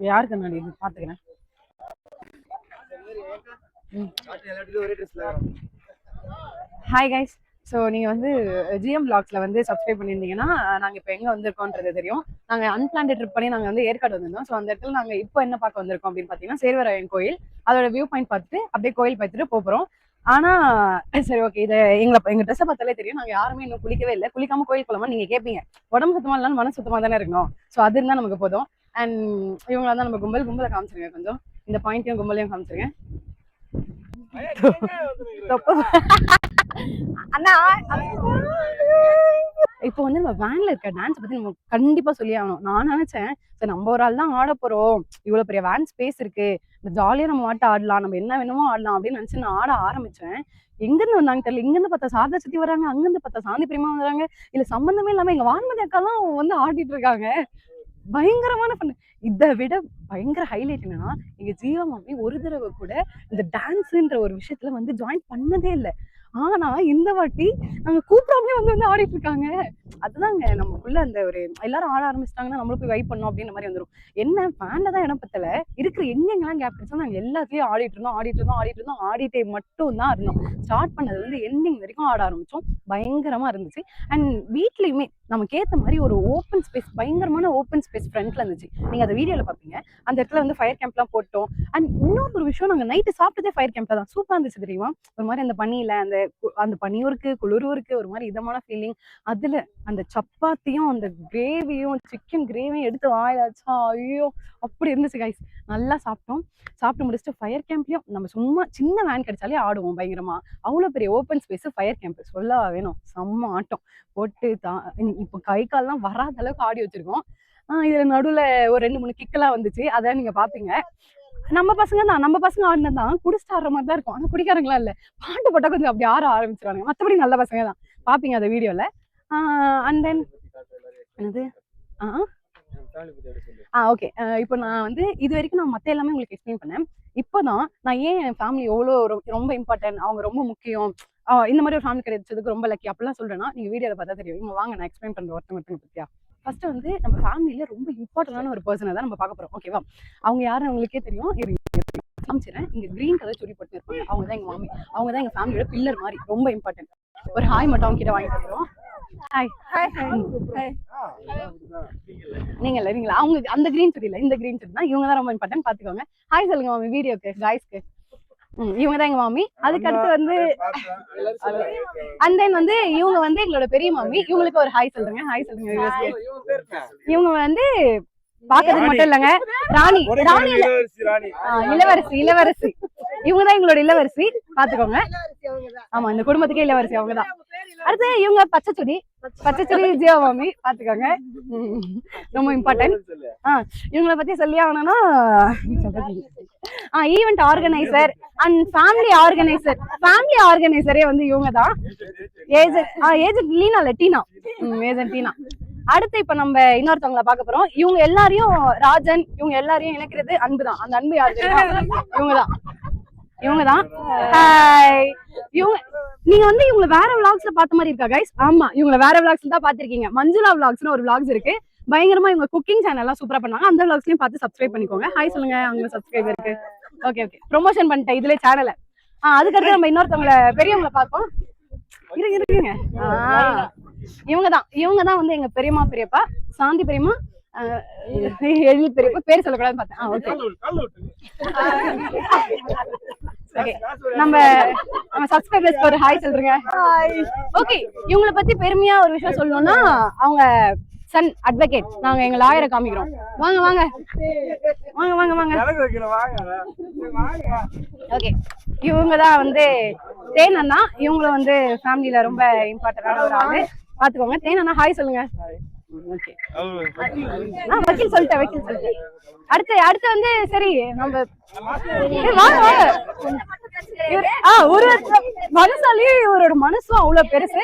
யாருக்கு கண்ணாடி பாத்துக்கிறேன். Hi guys. ஸோ நீங்கள் வந்து ஜிஎம் vlogsல வந்து சப்ஸ்கிரைப் பண்ணியிருந்தீங்கன்னா நாங்கள் இப்போ எங்கே வந்திருக்கோன்றது தெரியும். நாங்கள் அன்பிளான்ட் ட்ரிப் பண்ணி நாங்கள் வந்து ஏற்காடு வந்திருந்தோம். ஸோ அந்த இடத்துல நாங்கள் இப்போ என்ன பார்க்க வந்திருக்கோம் அப்படின்னு பார்த்தீங்கன்னா சேர்வராயன் கோயில். அதோட வியூ பாயிண்ட் பார்த்துட்டு அப்படியே கோயில் பார்த்துட்டு போகிறோம். ஆனால் சரி ஓகே, இதை எங்கள் ட்ரெஸ்ஸை பார்த்தாலே தெரியும் நாங்கள் யாருமே இன்னும் குளிக்கவே இல்லை. குளிக்காம கோயில் போலாமா நீங்கள் கேட்பீங்க. உடம்பு சுத்தமாக இல்லைன்னு மனசு சுத்தமாக தானே இருக்கணும். ஸோ அது இருந்தால் நமக்கு போதும். அண்ட் இவங்களா தான் நம்ம கும்பலை காமிச்சிருங்க. கொஞ்சம் இந்த பாயிண்ட்டையும் கும்பலையும் காமிச்சிருங்க. அண்ணா இப்போ வந்து நம்ம வேன்ல இருக்க டான்ஸ் பத்தி நம்ம கண்டிப்பா சொல்லி ஆகணும். நான் நினைச்சேன் சரி நம்ம ஒரு ஆள் தான் ஆட போறோம், இவ்வளவு பெரிய வேன் ஸ்பேஸ் இருக்கு, ஜாலியா நம்ம ஆட்ட ஆடலாம், நம்ம என்ன வேணுமோ ஆடலாம் அப்படின்னு நினைச்சு நான் ஆட ஆரம்பிச்சேன். எங்க இருந்து வந்தாங்க தெரியல. இங்க இருந்து பார்த்தா சாரதா சுத்தி வராங்க, அங்க இருந்து பார்த்தா சாந்தி பிரியமா வராங்க. இல்ல சம்பந்தமே இல்லாம எங்க வான்மதி அக்கா தான் வந்து ஆடிட்டு இருக்காங்க. பயங்கரமான பண்ணு. இதை விட பயங்கர ஹைலைட் என்னன்னா, எங்க ஜீவா மாமி ஒரு தடவை கூட இந்த டான்ஸ்ன்ற ஒரு விஷயத்துல வந்து ஜாயின் பண்ணதே இல்லை. ஆனா இந்த வாட்டி நாங்க கூப்பிடாமலே வந்து ஆடிட்டு இருக்காங்க. அதுதாங்க நமக்குள்ள அந்த ஒரு எல்லாரும் ஆட ஆரம்பிச்சிட்டாங்கன்னா நம்மளும் போய் வைப் பண்ணோம் அப்படின்ற மாதிரி வந்துடும். என்ன ஃபேன்ல தான் இடம் பத்தல, இருக்கிற எங்கெங்கெல்லாம் கேப் கிடைச்சா நாங்க எல்லாத்தையும் ஆடிட்டே மட்டும் தான் இருந்தோம். ஸ்டார்ட் பண்ணது வந்து எண்டிங் வரைக்கும் ஆட ஆரம்பிச்சோம். பயங்கரமா இருந்துச்சு. அண்ட் வீட்லயுமே நமக்கு ஏத்த மாதிரி ஒரு ஓப்பன் ஸ்பேஸ், பயங்கரமான ஓப்பன் ஸ்பேஸ் ஃப்ரண்ட்ல இருந்துச்சு. நீங்க அந்த வீடியோல பாப்பீங்க. அந்த இடத்துல வந்து ஃபயர் கேம்ப்லாம் போட்டோம். அண்ட் இன்னொரு விஷயம், நாங்க நைட்டு சாப்பிட்டதே ஃபயர் கேம்ப்ல தான். சூப்பரா இருந்துச்சு தெரியுமா. ஒரு மாதிரி அந்த பனியில அந்த பனியும் இருக்கு, குளிரும் இருக்கு, ஒரு மாதிரி இதமான ஃபீலிங். அதுல அந்த சப்பாத்தியும் அந்த கிரேவியும் சிக்கன் கிரேவியும் எடுத்து வாயிலாச்சா, ஐயோ அப்படி இருந்துச்சு கைஸ். நல்லா சாப்பிட்டு முடிச்சுட்டு ஃபயர் கேம்ப்லயும் நம்ம சும்மா சின்ன வேன் கிடைச்சாலே ஆடுவோம் பயங்கரமா. அவ்வளவு பெரிய ஓப்பன் ஸ்பேஸ் ஃபயர் கேம்ப், சொல்லவா வேணும். செம்ம ஆட்டம் போட்டு இப்போ கை கால்லாம் வராத அளவுக்கு ஆடி வச்சிருக்கோம். இதுல நடுவுல ஒரு 2-3 கிக்கெல்லாம் வந்துச்சு, அதான் நீங்க பாப்பீங்க. நம்ம பசங்க ஆடினதான் குடிச்சிட்டு ஆடுற மாதிரி தான் இருக்கும். ஆனா குடிக்காரங்களா இல்ல, பாட்டு போட்டா கொஞ்சம் அப்படி ஆட ஆரம்பிச்சிருவாங்க. மற்றபடி நல்ல பசங்க தான், பாப்பீங்க அந்த வீடியோல. அண்ட் தென் என்னது ஓகே. இப்போ நான் வந்து இது வரைக்கும் நான் மத்த எல்லாமே உங்களுக்கு எக்ஸ்பிளைன் பண்ணேன். இப்போதான் நான் ஏன் என் ஃபேமிலி எவ்வளோ ரொம்ப இம்பார்ட்டன்ட், அவங்க ரொம்ப முக்கியம், இந்த மாதிரி ஒரு ஃபேமிலி கிடைச்சதுக்கு ரொம்ப லக்கி அப்படிலாம் சொல்றேன்னா நீங்க வீடியோல பார்த்தா தெரியும். இவங்க வாங்க நான் எக்ஸ்பிளைன் பண்றேன் ஒருத்தவங்க பத்தியா. ஃபர்ஸ்ட் வந்து நம்ம ஃபேமிலியில ரொம்ப இம்பார்ட்டன்டான ஒரு பர்சனை தான் நம்ம பார்க்க போறோம். ஓகேவா, அவங்க யாரும் உங்களுக்கே தெரியும். காமிச்சிடறேன். இங்க கிரீன் கலர் சுடி போட்டு இருப்பாங்க, அவங்க தான் எங்க மாமி. அவங்க தான் எங்க ஃபேமிலியோட பில்லர் மாதிரி, ரொம்ப இம்பார்ட்டன்ட். ஒரு ஹாய் மட்டும் அவங்க கிட்ட வாங்கி தருவோம். Hi hi hi. நீங்களா அவங்க அந்த கிரீன் சுடி இல்ல, இந்த கிரீன் சுடி தான். இவங்க தான் ரொம்ப இம்பார்ட்டன்ட், பாத்துக்கோங்க. ஹாய் சொல்லுங்க மாமி வீடியோக்கு, காய்ஸ்க்கு. இவங்க தான் எங்க மாமி. அதுக்கு அடுத்து வந்து அண்ட் தென் வந்து இவங்க வந்து எங்களோட பெரிய மாமி. இவங்களுக்கு ஒரு ஹாய் சொல்லுங்க. ஹாய் சொல்லுங்க. இவங்க வந்து பாக்குறதுக்கு மட்டும் இல்லங்க, ராணி இளவரசி. இவங்கதான் எங்களோட இளவரசி, பாத்துக்கோங்க. ஆமா, இந்த குடும்பத்துக்கே இளவரசி அவங்கதான். அடுத்து இவங்க பச்சைச்சுடி ஜீவா மாமி, பாத்துக்கோங்க. ரொம்ப இம்பார்ட்டன்ட். இவங்கள பத்தி சொல்லி ஆகணும்னா ஈவென்ட் ஆர்கனைசர் அண்ட் ஃபேமிலி ஆர்கனைசரே வந்து இவங்க தான். ஏஜென்ட் லீனா இல்ல டீனா, ஏஜென்ட் டீனா. அடுத்து இப்ப நம்ம இன்னொருத்தவங்களை பார்க்க போறோம். இவங்க எல்லாரையும் ராஜன், இவங்க எல்லாரையும் இணைக்கிறது அன்பு தான். அந்த அன்பு யாரு தெரியுமா? இவங்கதான். நீங்க வந்து இவங்க வேற விளாக்ஸ்ல பார்த்த மாதிரி இருக்கா கைஸ்? ஆமா, இவங்க வேற விளாக்ஸ்ல தான் பாத்திருக்கீங்க. மஞ்சுளா விளாக்ஸ்னு ஒரு விளாக்ஸ் இருக்கு, பயங்கரமா இவங்க குக்கிங் சேனல் எல்லாம் சூப்பரா பண்ணாங்க. அந்த விளாக்ஸ்லயும் பார்த்து சப்ஸ்கிரைப் பண்ணிக்கோங்க. ஹாய் சொல்லுங்க அவங்க சப்ஸ்கிரைபருக்கு. ஓகே ப்ரொமோஷன் பண்ணிட்டேன் இதுல சேனலை. அதுக்கடுத்து நம்ம இன்னொருத்தவங்களை பெரியவங்களை பார்ப்போம். இருக்குங்க. இவங்க தான் வந்து எங்க பெரியப்பா சாந்தி பெரியம்மா, எழில் பெரியப்பா. பேர் சொல்லக்கூடாதுன்னு பார்த்தேன். ஓகே, நம்ம சப்ஸ்கிரைபர்ஸ்க்கு ஒரு ஹாய் சொல்றீங்க. ஓகே, இவங்களை பத்தி பெருமையா ஒரு விஷயம் சொல்லணும்னா, அவங்க சன் அட்வொகேட். நாங்க எங்க லாயரை காமிக்கிறோம். வாங்க. ஓகே, இவங்கதான் வந்து தேனண்ணா. இவங்களும் வந்து ஃபேமிலியில ரொம்ப இம்பார்ட்டன்டான ஒரு ஆளு, பாத்துக்கோங்க. தேனண்ணா ஹாய் சொல்லுங்க. வக்கீல் சொல்லிட்டேன். அடுத்து வந்து சரி நம்ம மனசாலே இவரோட மனசும் அவ்வளவு பெருசு.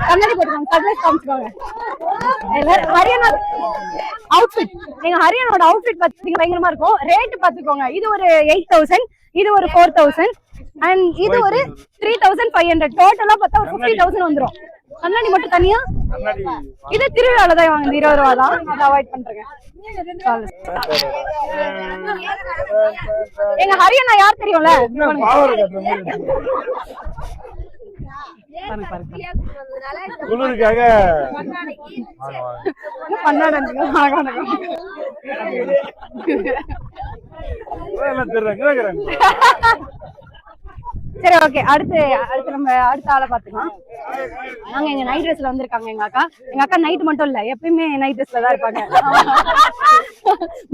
கண்ணாடி போட்டுக்கோங்க, காமிச்சுக்கோங்க. ஹரியானா அவுட்ஃபிட், நீங்க ஹரியானோட அவுட்ஃபிட் பாத்தீங்க பயங்கரமா இருக்கும். ரேட் பாத்துக்கோங்க. இது ஒரு 8000, இது ஒரு 4000 அண்ட் இது ஒரு 3500. டோட்டலா பார்த்தா ஒரு 50,000 வந்துரும். கண்ணாடி மட்டும் தனியா, இது திருவிழால தான் வாங்க, 20 ரூபா தான். அதை அவாய்ட் பண்றேங்க. எங்க ஹரியண்ணா யார் தெரியும்ல? குளிருக்காக சரி ஓகே, அடுத்து நம்ம அடுத்த ஆளை பாத்துக்கலாம். நாங்க எங்க நைட் ட்ரெஸ்ல வந்திருக்காங்க எங்க அக்கா நைட் மட்டும் இல்ல, எப்பயுமே நைட் ட்ரெஸ்ல தான் இருப்பாங்க.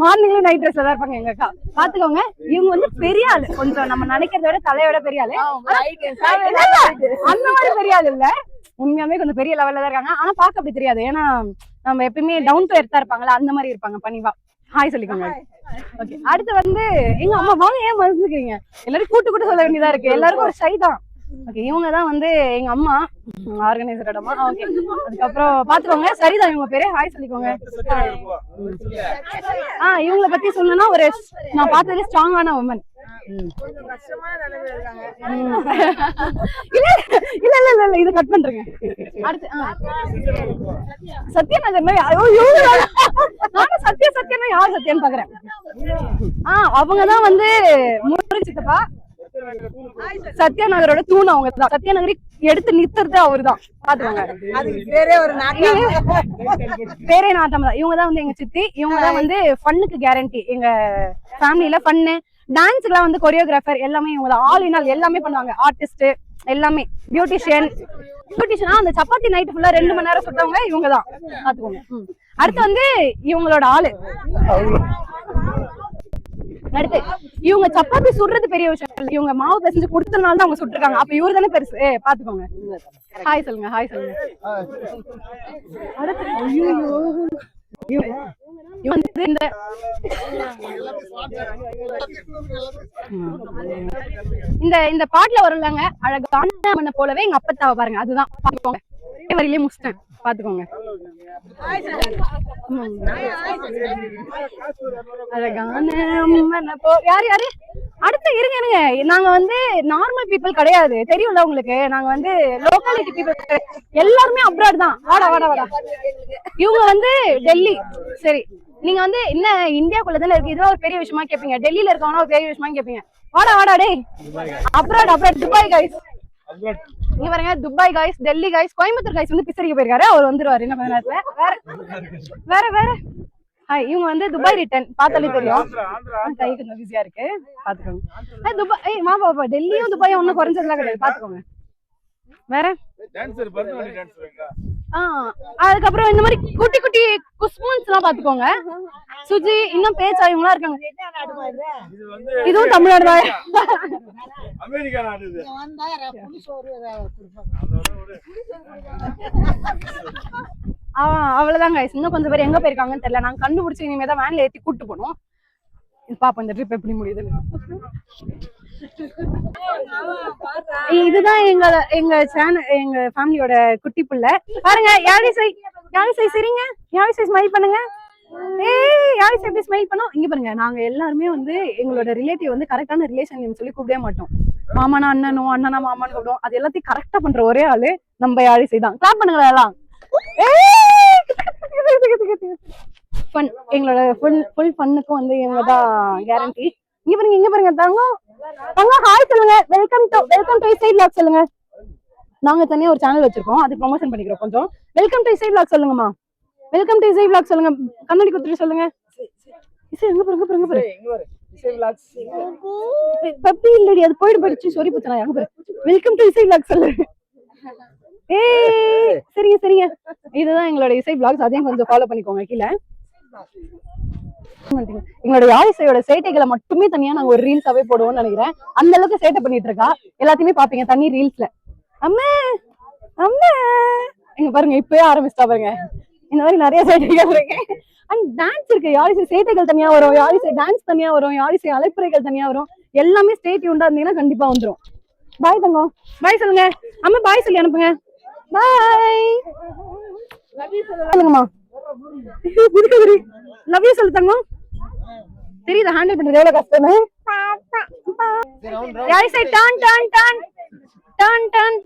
மார்னிங்ல நைட் ட்ரெஸ்ல தான் இருப்பாங்க எங்க அக்கா. பாத்துக்கோங்க, இவங்க வந்து பெரிய ஆளு, கொஞ்சம் நம்ம நினைக்கிறத விட தலையோட பெரிய ஆளு. அந்த மாதிரி பெரிய ஆளு இல்ல, உண்மையாவே கொஞ்சம் பெரிய லெவல்ல தான் இருக்காங்க. ஆனா பாக்க அப்படி தெரியாது, ஏன்னா நம்ம எப்பயுமே டவுன் டு எர்த்தா இருப்பாங்களா, அந்த மாதிரி இருப்பாங்க. பணிவா ஹாய் சொல்லிக்கோங்க. ஓகே, அடுத்து வந்து எங்க அம்மா. வாங்க, ஏன் மறந்துக்கிறீங்க? எல்லாரும் கூட்டு சொல்ல வேண்டியதா இருக்கு, எல்லாருக்கும் ஒரு ஷை தான். ஓகே, இவங்க தான் வந்து எங்க அம்மா, ஆர்கனைசரோட அம்மா. ஓகே, அதுக்கப்புறம் பாத்துக்கோங்க, சரிதான் இவங்க பேரு. ஹாய் சொல்லிக்கோங்க. இவங்களை பத்தி சொல்லணும்னா, ஒரு நான் பார்த்ததுல ஸ்ட்ராங்கான உமன். இல்ல இல்ல இல்ல, இது கட் பண்றேங்க. அடுத்து சத்யநகர். நானும் சத்யனா யார் சத்யான்னு பாக்குறேன். அவங்கதான் வந்து முருகன் சித்தப்பா. சத்யாநகரோட தூண் அவங்க தான். சத்யாநகரி எடுத்து நிறுத்துறது அவருதான். பாத்துக்கோங்க, பேரே நாட்டம் தான். இவங்கதான் வந்து எங்க சித்தி. இவங்கதான் வந்து ஃபன்னுக்கு கேரண்டி. எங்க ஃபேமிலில ஃபன்னு, டான்ஸ்க்குலாம் வந்து கொரியோகிராஃபர் எல்லாமே இவங்க. ஆல் இன் ஆல் எல்லாமே பண்ணுவாங்க. ஆர்டிஸ்ட் எல்லாமே, பியூட்டிஷியனா அந்த சப்பாத்தி நைட் ஃபுல்லா 2 மணி நேரம் சுட்டவங்க இவங்க தான். பாத்துக்கோங்க. அடுத்து வந்து இவங்களோட ஆளு. அடுத்து இவங்க சப்பாத்தி சுடுறது பெரிய விஷயம், இவங்க மாவு பிசைஞ்சு கொடுத்தனால தான் அவங்க சுட்டுருக்காங்க. அப்ப இவரு தானே பெருசு. பாத்துக்கோங்க. ஹாய் சொல்லுங்க. ஹாய் சொல்லுங்க. அடுத்து இந்த பாட்டுல வரும்லங்க, அழகான போலவே எங்க அப்பத்தாவை பாருங்க, அதுதான். பாத்துக்கோங்க, வரையிலே முடிச்சிட்டேன். பாத்துக்கோங்க. அழகான யாரு அடுத்து இருங்க. நாங்க வந்து நார்மல் பீப்புள் கிடையாது, தெரியும்ல உங்களுக்கு. நாங்க வந்து லோக்காலிட்டி பீப்புள், எல்லாருமே அப்ராட் தான். வாடா. இவங்க வந்து டெல்லி. சரி, நீங்க வந்து என்ன இந்தியாக்குள்ள தானே இருக்கு, இதெல்லாம் ஒரு பெரிய விஷயமா கேப்பீங்க. டெல்லியில இருக்கவங்க ஒரு பெரிய விஷயமா கேப்பீங்க. வாடா டே. Abroad Dubai guys. இங்க பாருங்க, Dubai guys, Delhi guys, Coimbatore guys வந்து பிச்சரிக்க போயிருக்காரு. அவர் வந்துருவாரு இன்னும் கொஞ்ச நேரத்துல. வேற இவங்க வந்து துபாய் ரிட்டர்ன். பார்த்தாலே தெரியும், கை கொஞ்சம் பிஸியா இருக்கு. பாத்துக்கோங்க. துபாய் பாப்பா, டெல்லியும் துபாயும் ஒன்னும் குறைஞ்சதுலாம் கிடையாது. பாத்துக்கோங்க. வேற அதுக்கப்புறம் இந்த மாதிரி குட்டி குஸ்மன்ஸ் எல்லாம் பாத்துக்கோங்க. சுஜி, இன்னும் பேச்சா இவங்களா இருக்காங்க. இதுவும் தமிழ்நாடு தான். அவ்வளவுதாங்க. இன்னும் கொஞ்சம் பேர் எங்க போயிருக்காங்கன்னு தெரியல. நாங்க கண்டுபிடிச்சு இனிமேதான் வேன்ல ஏத்தி கூட்டு போனோம். பாப்போம் இந்த ட்ரிப் எப்படி முடியுது. இதுதான் எங்க சேனல், எங்க ஃபேமிலியோட குட்டி புள்ள. பாருங்க, யாழிசை சரிங்க, யாழிசை ஸ்மைல் பண்ணுங்க. யாழிசை எப்படி ஸ்மைல் பண்ணோம். இங்க பாருங்க, நாங்க எல்லாருமே வந்து எங்களோட ரிலேட்டிவ் வந்து கரெக்டான ரிலேஷன் நேம் சொல்லி கூப்பிடவே மாட்டோம். மாமானா அண்ணனோ, அண்ணனா மாமான்னு கூப்பிடுவோம். அது எல்லாத்தையும் கரெக்டா பண்ற ஒரே ஆளு நம்ம யாழிசை தான். கிளாப் பண்ணுங்களா எல்லாம். எங்களோட ஃபுல் ஃபன்னுக்கும் வந்து இவங்க தான் கேரண்டி. இங்க பாருங்க தங்கம் ஹாய் சொல்லுங்க. வெல்கம் டு இசை விளாக் சொல்லுங்க. நாங்க தனியா ஒரு சேனல் வச்சிருக்கோம், அது ப்ரொமோஷன் பண்ணிக்கிறோம் கொஞ்சம். வெல்கம் டு இசை விளாக் சொல்லுங்கம்மா. வெல்கம் டு இசை விளாக் சொல்லுங்க. கண்ணாடி குத்துட்டு சொல்லுங்க. இசை எங்க பாருங்க. இசை விளாக் பப்பி இல்லடி, அது போயிடுச்சு. சாரி புத்தனா. எங்க பாரு. வெல்கம் டு இசை விளாக் சொல்லுங்க. சரிங்க. இதுதான் எங்களோட இசை விளாக்ஸ், அதையும் கொஞ்சம் ஃபாலோ பண்ணிக்கோங்க கீழே. எங்களோட யாழிசையோட சேட்டைகளை மட்டுமே தனியா நாங்க ஒரு ரீல்ஸாவே போடுவோம்னு நினைக்கிறேன். அந்த அளவுக்கு சேட்டை பண்ணிட்டு இருக்கா. எல்லாத்தையுமே பாப்பீங்க தனி ரீல்ஸ்ல. அம்மா எங்க பாருங்க, இப்பயே ஆரம்பிச்சிட்டா பாருங்க. இந்த மாதிரி நிறைய சேட்டைகள் இருக்கு. அண்ட் டான்ஸ் இருக்கு. யாழிசை சேட்டைகள் தனியா வரும், யாழிசை டான்ஸ் தனியா வரும், யாழிசை அலைப்புரைகள் தனியா வரும். எல்லாமே ஸ்டே டியூன்டா இருந்தீங்கன்னா கண்டிப்பா வந்துரும். பாய் தங்கம், பாய் சொல்லுங்க. அம்மா பாய் சொல்லி அனுப்புங்க. பாய் சொல்லுங்கம்மா. லவ் யூ சொல்லு தங்கம். தெரியுதா ஹேண்டில் பண்றது எவ்வளவு கஷ்டம். யாழிசை டான் டான் டான் டான் டான்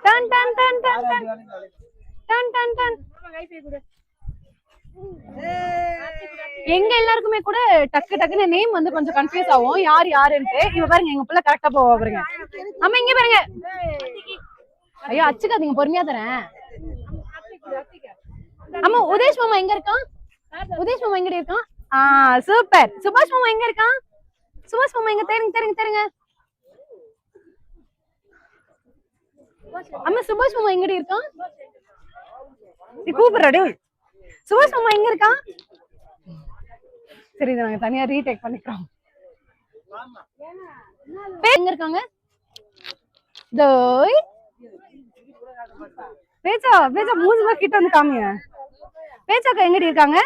டான் டான் டான் டான் டான் டான் டான் டான் டான். எங்க எல்லாருக்குமே கூட டக்கு டக்குன்னு நேம் வந்து கொஞ்சம் கன்ஃபியூஸ் ஆகும் யார் யாருன்ட்டு. இவ பாருங்க எங்க பிள்ளை கரெக்டா போவா பாருங்க. அம்மா இங்க பாருங்க. ஐயோ அச்சுக்காதீங்க, பொறுமையா தரேன். அம்மா உதேஷ் மாமா எங்க இருக்கான்? உதேஷ் மாமா எங்க இருக்கான்? சூப்பர். சுபாஷ் மாமா எங்க இருக்கான்? சுபாஷ் மாமா எங்க? தெரிங்க. அம்மா சுபாஷ் மாமா எங்கடி இருக்கான்? கூப்பிடுறாடி. சுபாஷ் மாமா எங்க இருக்கான்? சரி நாங்க தனியா ரீடேக் பண்ணிக்கிறோம். எங்க இருக்காங்க? பேச்சா மூஞ்சில கிட்ட வந்து காமிங்க. பேச்சாக்கா எங்கடி இருக்காங்க?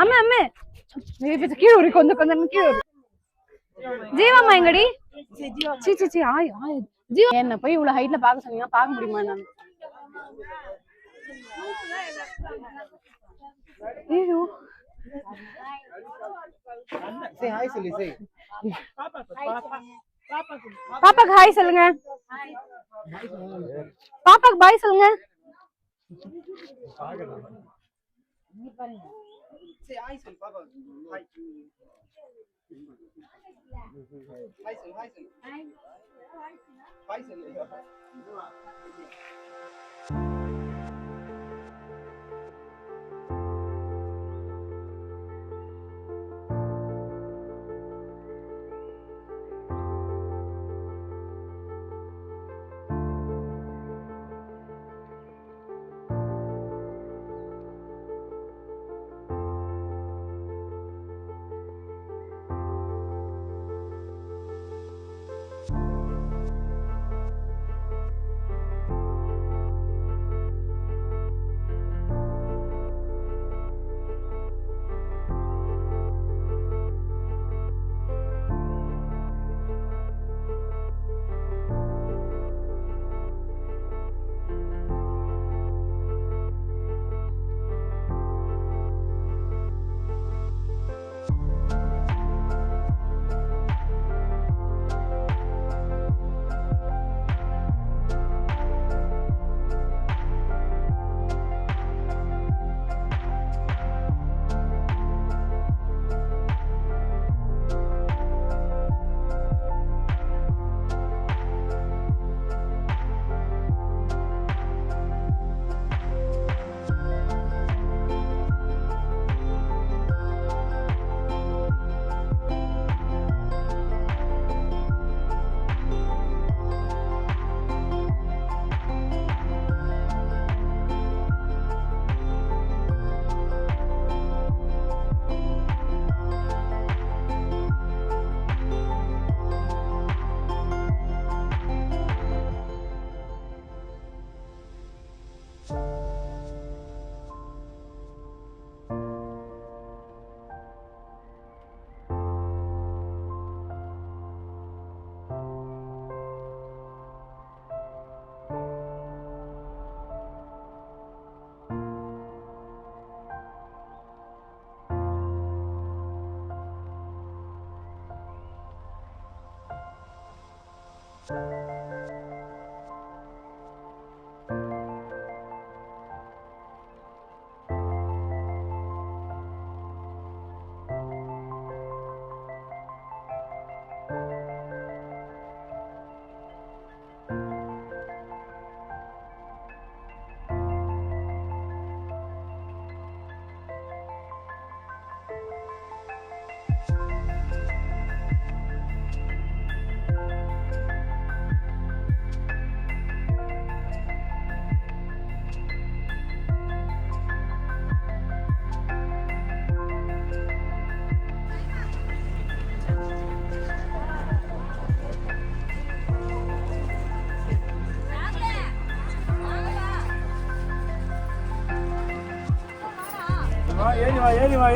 அம்மா கீழே கொஞ்சம் கீழே. ஜீவாமா எங்கடி? ஜீவா என்ன போய் இவ்வளவு ஹைட்ல பாக்க சொன்னீங்கன்னா பாக்க முடியுமா? நான் பாப்பாக்கு ஹாய் சொல்லுங்க. பாப்பாக்கு பாய் சொல்லுங்க.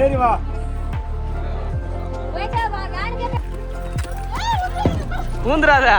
ஏறி வா ஊந்துராத.